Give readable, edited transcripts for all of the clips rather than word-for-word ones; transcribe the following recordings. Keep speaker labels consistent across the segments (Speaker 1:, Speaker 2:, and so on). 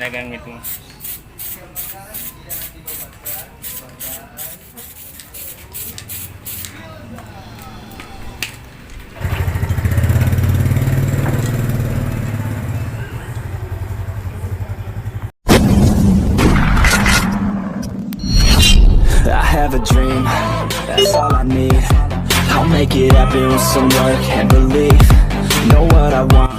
Speaker 1: ginagamit mo.
Speaker 2: I have a dream, that's all I need. I'll make it happen with some work and belief. Know what I want.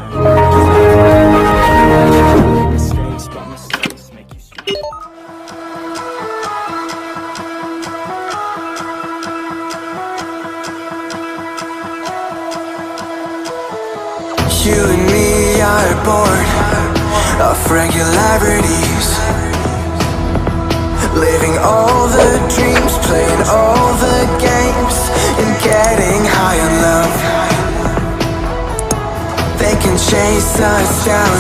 Speaker 2: Mistakes, but mistakes make you strong.
Speaker 3: You and me are bored of regularities, living all the dreams, playing all the games, and getting high on love. They can chase us down,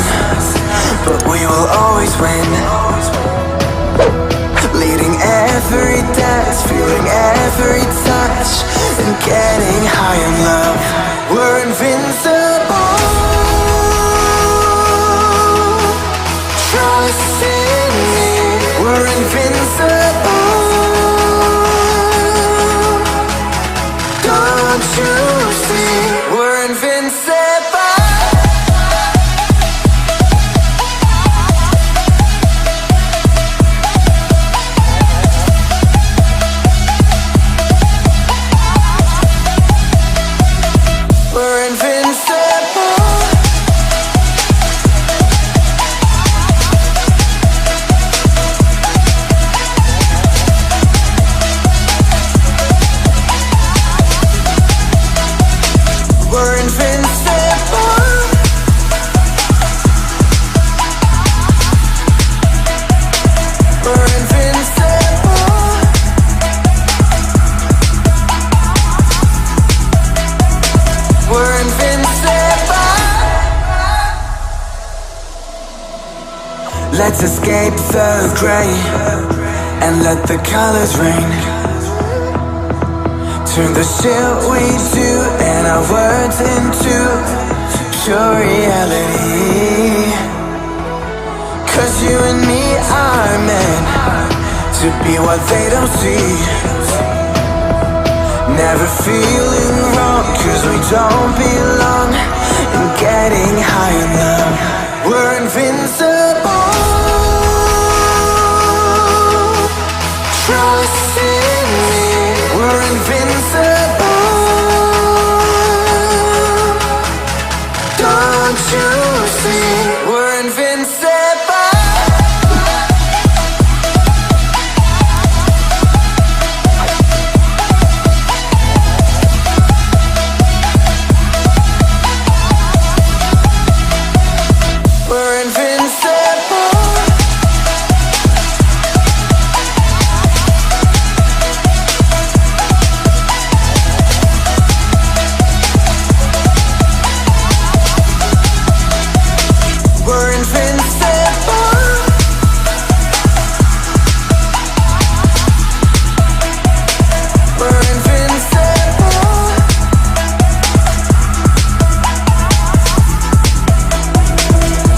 Speaker 3: but we will always win. Leading every dance, feeling every touch, and getting high on love. We're invincible. Trust in me. We're invincible. Don't you see? We're invincible. We're invincible. We're invincible. We're invincible. We're invincible. Let's escape the gray and let the colors rain. Turn the shit we do and our words into pure reality. 'Cause you and me are meant to be what they don't see. Never feeling wrong 'cause we don't belong. And getting high in love. We're invincible. Trust in me. We're invincible. Don't you see? We're invincible. We're invincible. We're invincible. We're invincible.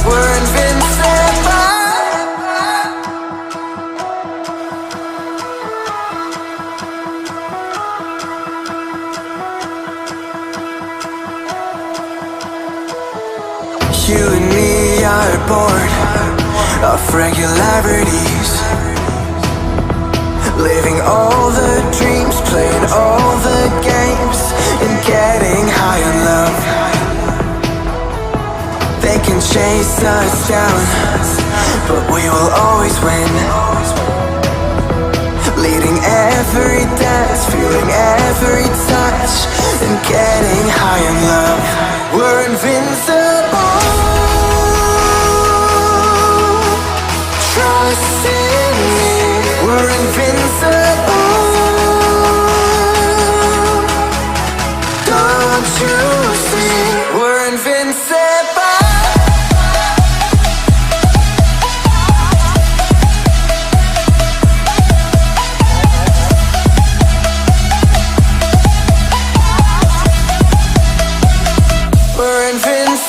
Speaker 3: We're invincible. You and me are bored of regularities, living all the dreams, playing all the games, and getting high on love. They can chase us down, but we will always win. Leading every dance, feeling every touch, and getting high on love. We're invincible. Trust in me. We're invincible. Don't you see? We're invincible. We're invincible.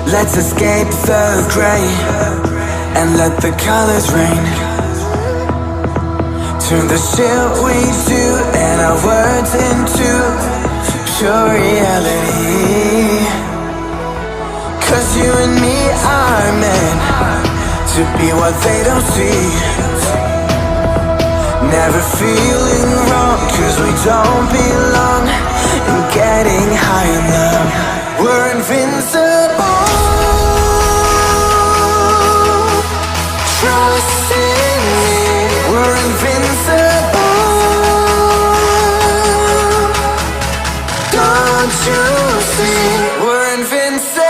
Speaker 3: Let's escape the gray and let the colors rain. Turn the shit we do and our words into pure reality. Cause you and me are meant to be what they don't see. Never feeling wrong cause we don't belong. And getting high enough, we're invincible. Trust in me, we're invincible. Don't you see, we're invincible.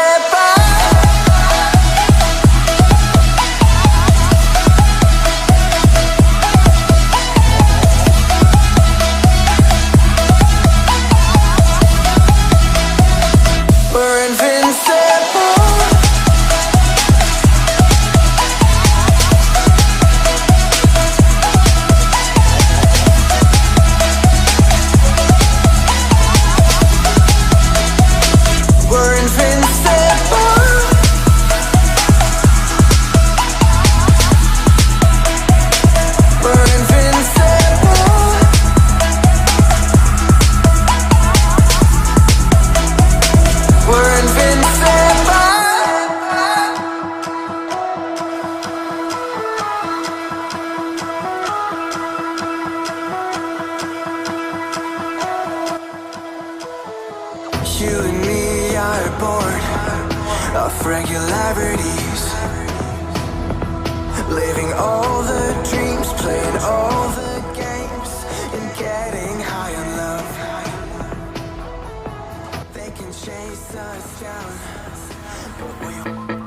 Speaker 3: We're invincible. We're invincible. We're invincible. We're invincible. You and me are born of regularities, living all the dreams, playing all the games, and getting high on love. They can chase us down, but we